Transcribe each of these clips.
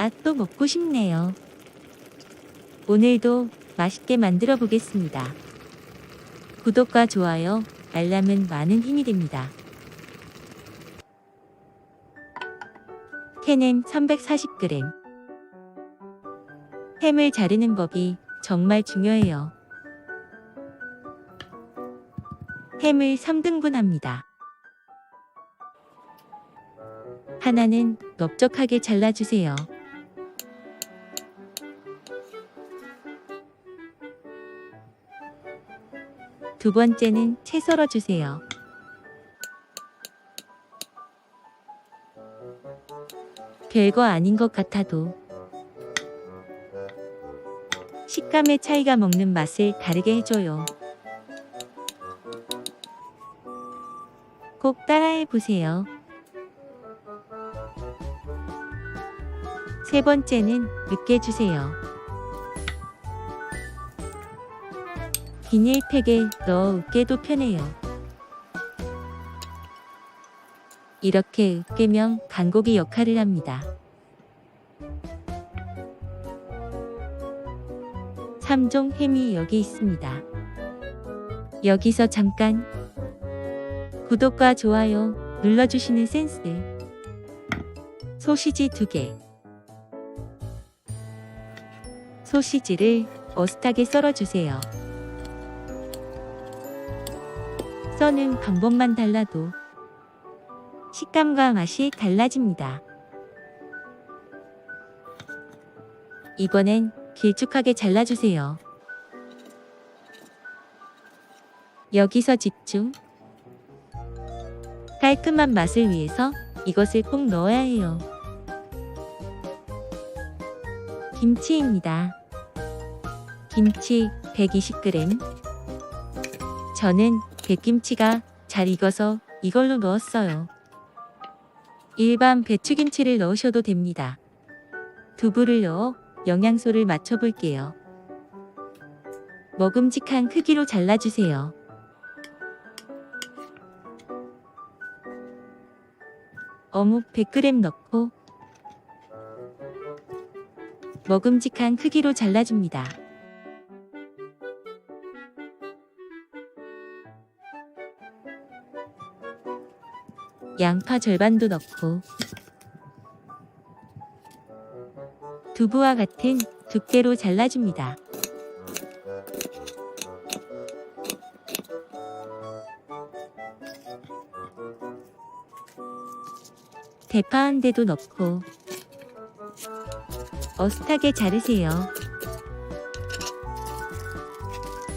아, 또 먹고 싶네요. 오늘도 맛있게 만들어 보겠습니다. 구독과 좋아요, 알람은 많은 힘이 됩니다. 캔햄 340g. 햄을 자르는 법이 정말 중요해요. 햄을 3등분 합니다. 하나는 넓적하게 잘라주세요. 두 번째는 채 썰어주세요. 별거 아닌 것 같아도 식감의 차이가 먹는 맛을 다르게 해줘요. 꼭 따라해보세요. 세 번째는 으깨주세요. 비닐팩에 넣어 으깨도 편해요. 이렇게 으깨면 간고기 역할을 합니다. 3종 햄이 여기 있습니다. 여기서 잠깐 구독과 좋아요 눌러주시는 센스. 소시지 2개. 소시지를 어슷하게 썰어주세요. 써는 방법만 달라도 식감과 맛이 달라집니다. 이번엔 길쭉하게 잘라주세요. 여기서 집중. 깔끔한 맛을 위해서 이것을 꼭 넣어야 해요. 김치입니다. 김치 120g. 저는 백김치가 잘 익어서 이걸로 넣었어요. 일반 배추김치를 넣으셔도 됩니다. 두부를 넣어 영양소를 맞춰볼게요. 먹음직한 크기로 잘라주세요. 어묵 100g 넣고 먹음직한 크기로 잘라줍니다. 양파 절반도 넣고 두부와 같은 두께로 잘라줍니다. 대파 한 대도 넣고 어슷하게 자르세요.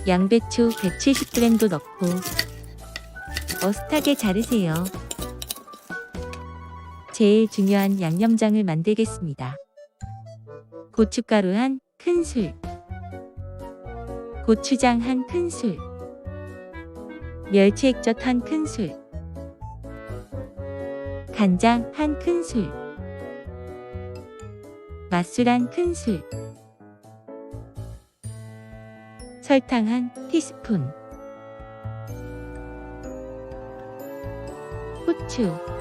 양배추 170g도 넣고 어슷하게 자르세요. 제일 중요한 양념장을 만들겠습니다. 고춧가루 1큰술, 고추장 1큰술, 멸치 액젓 1큰술, 간장 1큰술, 맛술 1큰술, 설탕 1티스푼, 후추,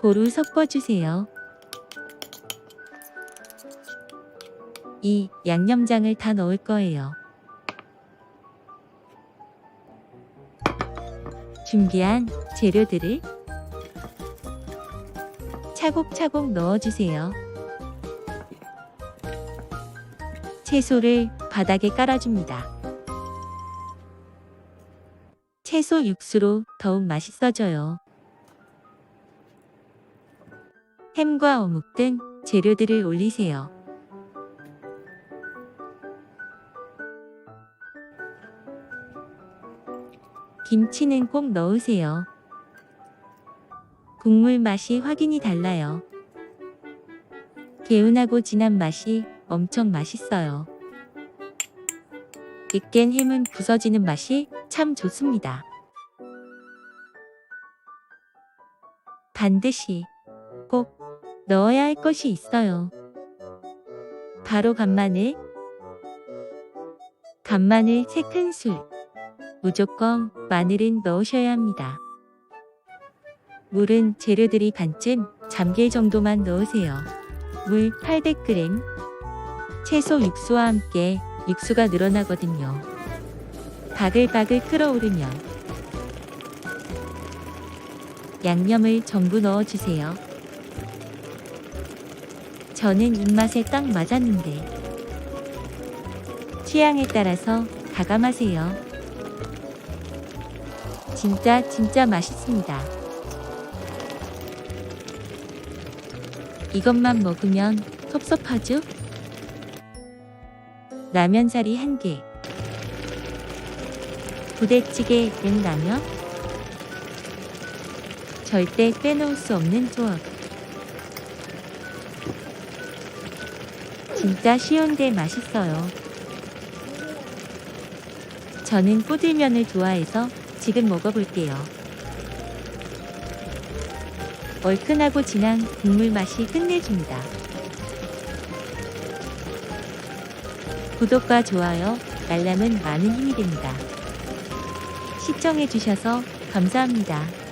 고루 섞어주세요. 이 양념장을 다 넣을 거예요. 준비한 재료들을 차곡차곡 넣어주세요. 채소를 바닥에 깔아줍니다. 채소 육수로 더욱 맛있어져요. 햄과 어묵 등 재료들을 올리세요. 김치는 꼭 넣으세요. 국물 맛이 확연히 달라요. 개운하고 진한 맛이 엄청 맛있어요. 으깬 햄은 부서지는 맛이 참 좋습니다. 반드시 꼭 넣어야 할 것이 있어요. 바로 간마늘. 간마늘 3큰술. 무조건 마늘은 넣으셔야 합니다. 물은 재료들이 반쯤 잠길 정도만 넣으세요. 물 800g. 채소 육수와 함께 육수가 늘어나거든요. 바글바글 끓어오르면 양념을 전부 넣어주세요. 저는 입맛에 딱 맞았는데 취향에 따라서 가감하세요. 진짜 맛있습니다. 이것만 먹으면 섭섭하죠? 라면사리 1개. 부대찌개 냉라면. 절대 빼놓을 수 없는 조합. 진짜 쉬운데 맛있어요. 저는 꼬들면을 좋아해서 지금 먹어볼게요. 얼큰하고 진한 국물 맛이 끝내줍니다. 구독과 좋아요, 알람은 많은 힘이 됩니다. 시청해주셔서 감사합니다.